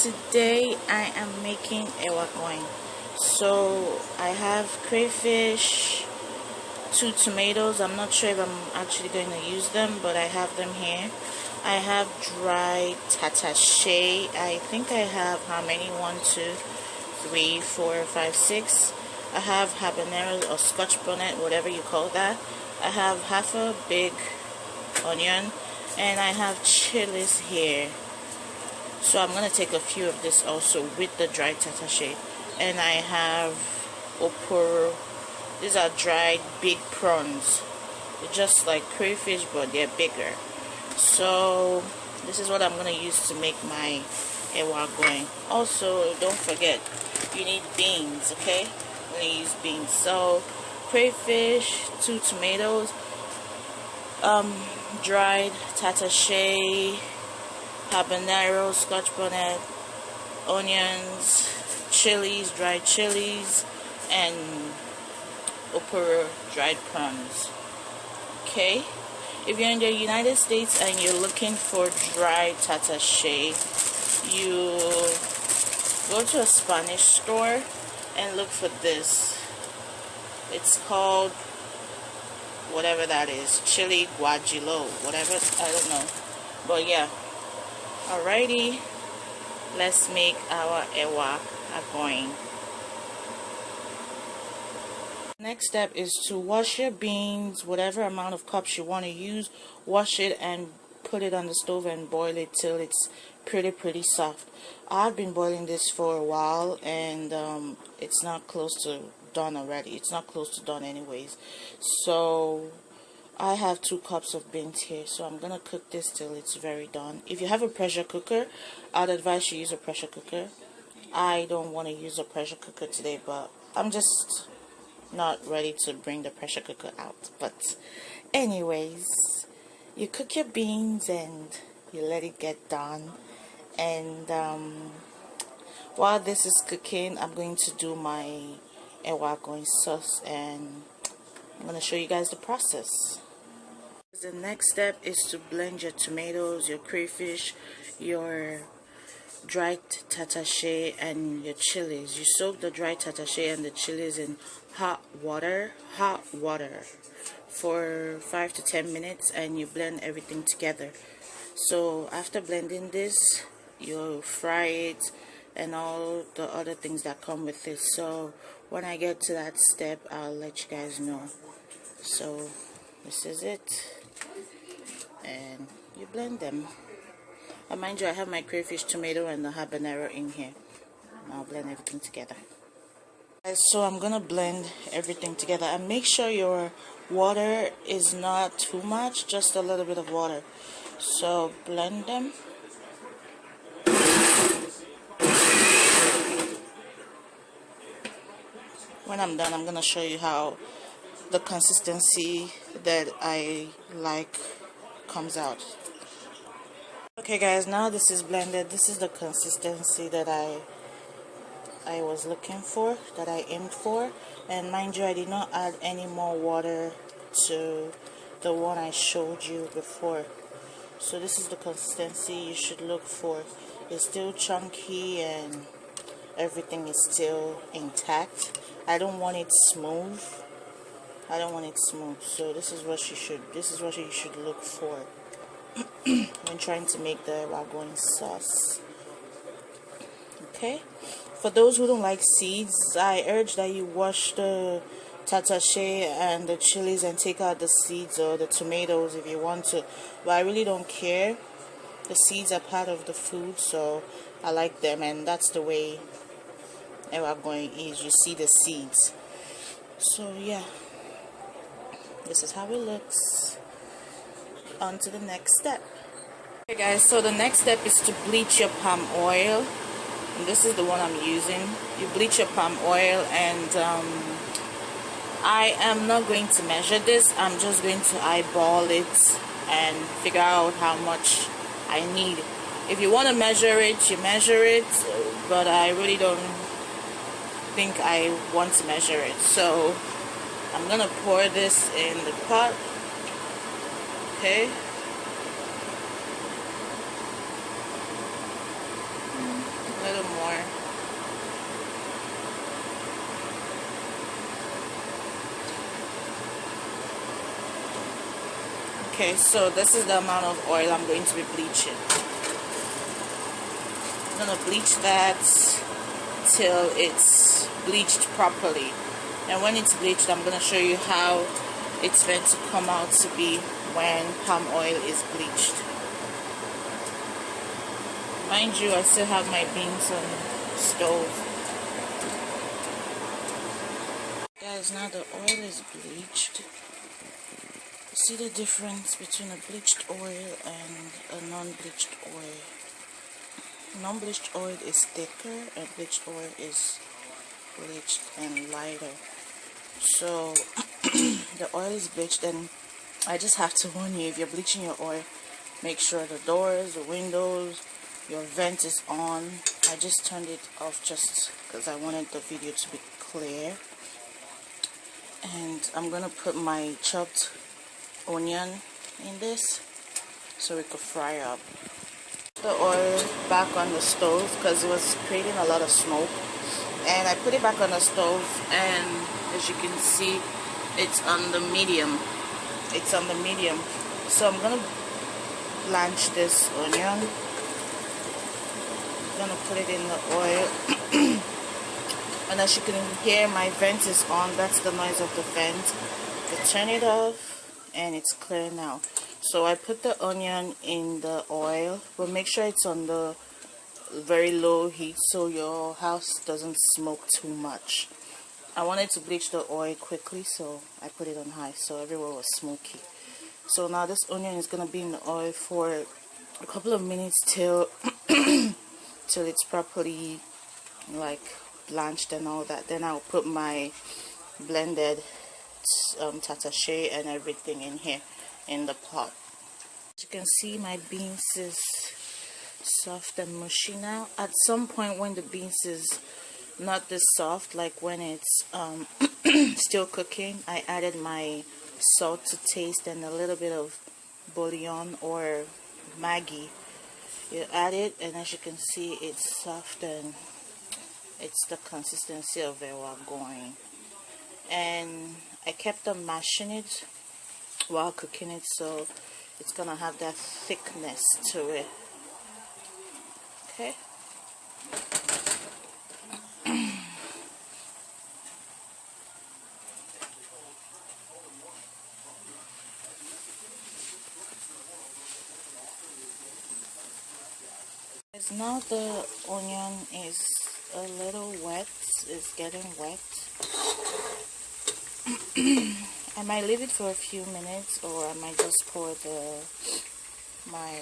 Today I am making ewa agoyin. So I have crayfish, 2 tomatoes. I'm not sure if I'm actually going to use them, but I have them here. I have dried tatashe. I think I have how many? 1, 2, 3, 4, 5, 6. I have habanero or scotch bonnet, whatever you call that. I have half a big onion, and I have chilies here. So I'm going to take a few of this also with the dried tatashe. And I have oporo. These are dried big prawns. They're just like crayfish, but they're bigger. So this is what I'm going to use to make my ewa agoyin. Also, don't forget, you need beans, okay? I'm going to use beans. So crayfish, 2 tomatoes, dried tatashe, habanero, scotch bonnet, onions, chilies, dried chilies, and oporo, dried prawns. Okay, if you're in the United States and you're looking for dried tatashe, you go to a Spanish store and look for this. It's called whatever that is, chili guajillo, whatever, I don't know, but yeah. Alrighty, let's make our ewa agoyin. Next step is to wash your beans, whatever amount of cups you want to use. Wash it and put it on the stove and boil it till it's pretty soft. I've been boiling this for a while, and it's not close to done already. It's not close to done anyways. So I have 2 cups of beans here, so I'm gonna cook this till it's very done. If you have a pressure cooker, I'd advise you use a pressure cooker. I don't want to use a pressure cooker today, but I'm just not ready to bring the pressure cooker out. But anyways, you cook your beans and you let it get done. And while this is cooking, I'm going to do my ewa agoyin sauce, and I'm going to show you guys the process. The next step is to blend your tomatoes, your crayfish, your dried tatashe, and your chilies. You soak the dried tatashe and the chilies in hot water for 5 to 10 minutes, and you blend everything together. So after blending this, you fry it and all the other things that come with it. So when I get to that step, I'll let you guys know. So this is it, and you blend them. And mind you, I have my crayfish, tomato, and the habanero in here. And I'll blend everything together. So I'm gonna blend everything together, and make sure your water is not too much, just a little bit of water. So blend them. When I'm done, I'm gonna show you how the consistency that I like comes out. Okay guys, now this is blended. This is the consistency that I was looking for, that I aimed for. And mind you, I did not add any more water to the one I showed you before. So this is the consistency you should look for. It's still chunky and everything is still intact. I don't want it smooth. So this is what you should look for when trying to make the ewa agoyin sauce. Okay, for those who don't like seeds, I urge that you wash the tatashe and the chilies and take out the seeds, or the tomatoes if you want to, but I really don't care. The seeds are part of the food, so I like them, and that's the way ewa agoyin is. You see the seeds. So yeah, this is how it looks. On to the next step. Okay guys, so the next step is to bleach your palm oil, and this is the one I'm using. You bleach your palm oil, and I am not going to measure this. I'm just going to eyeball it and figure out how much I need. If you want to measure it, you measure it, but I really don't think I want to measure it. So I'm gonna pour this in the pot. Okay, Okay, so this is the amount of oil I'm going to be bleaching. I'm going to bleach that till it's bleached properly. And when it's bleached, I'm going to show you how it's meant to come out to be when palm oil is bleached. Mind you, I still have my beans on the stove. Guys, now the oil is bleached. See the difference between a bleached oil and a non-bleached oil. Non-bleached oil is thicker and bleached oil is bleached and lighter. So the oil is bleached, and I just have to warn you, if you're bleaching your oil, make sure the doors, the windows, your vent is on. I just turned it off just because I wanted the video to be clear. And I'm gonna put my chopped onion in this so we could fry up. The oil back on the stove because it was creating a lot of smoke, and I put it back on the stove, and as you can see, it's on the medium. So I'm gonna blanch this onion. I'm gonna put it in the oil. And as you can hear, my vent is on. That's the noise of the vent. I turn it off and it's clear now. So I put the onion in the oil, but make sure it's on the very low heat so your house doesn't smoke too much. I wanted to bleach the oil quickly, so I put it on high so everywhere was smoky. So now this onion is going to be in the oil for a couple of minutes till till it's properly like blanched and all that. Then I'll put my blended tatashe and everything in here in the pot. As you can see, my beans is soft and mushy now. At some point when the beans is not this soft, like when it's still cooking, I added my salt to taste and a little bit of bouillon or Maggi. You add it, and as you can see, it's soft and it's the consistency of Ewa Agoyin. And I kept on mashing it while cooking it, so it's gonna have that thickness to it. Okay. Now the onion is a little wet, it's getting wet. I might leave it for a few minutes, or I might just pour my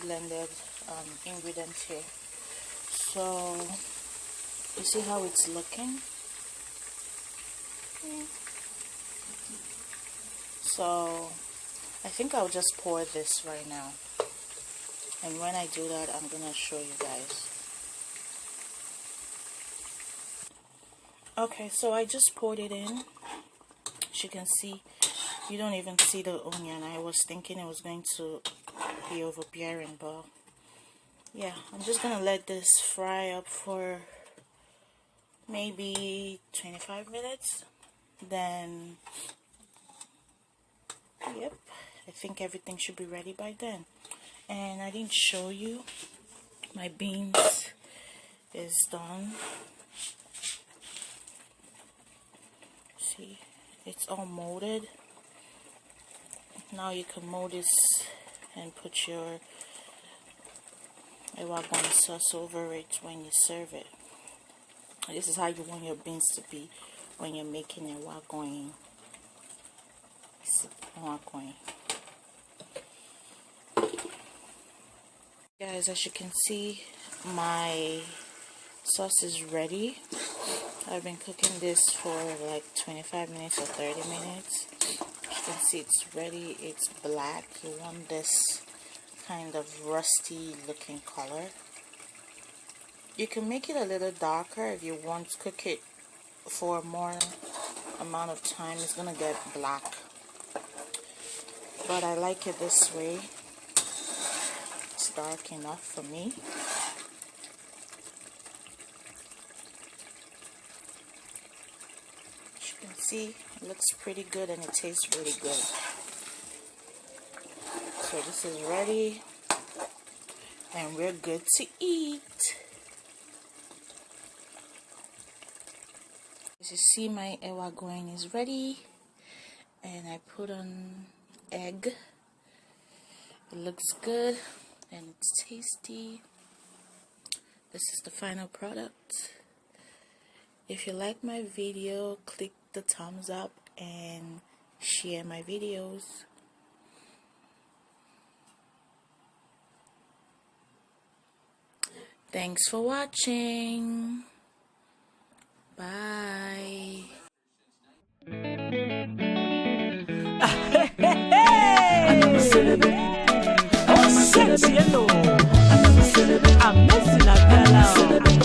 blended ingredients here. So you see how it's looking? So I think I'll just pour this right now. And when I do that, I'm gonna show you guys. Okay, so I just poured it in. As you can see, you don't even see the onion. I was thinking it was going to be overbearing, but yeah, I'm just gonna let this fry up for maybe 25 minutes. Then, yep, I think everything should be ready by then. And I didn't show you, my beans is done. See, it's all molded. Now you can mold this and put your Ewa Agoyin sauce over it when you serve it. This is how you want your beans to be when you're making Ewa Agoyin. Guys, as you can see, my sauce is ready. I've been cooking this for like 25 minutes or 30 minutes. You can see it's ready. It's black. You want this kind of rusty looking color. You can make it a little darker if you want to cook it for more amount of time. It's gonna get black, but I like it this way. It's dark enough for me. As you can see, it looks pretty good and it tastes really good. So this is ready, and we're good to eat. As you see, my ewa agoyin is ready, and I put on egg. It looks good and it's tasty. This is the final product. If you like my video, click the thumbs up and share my videos. Thanks for watching. Bye. I'm missing a girl.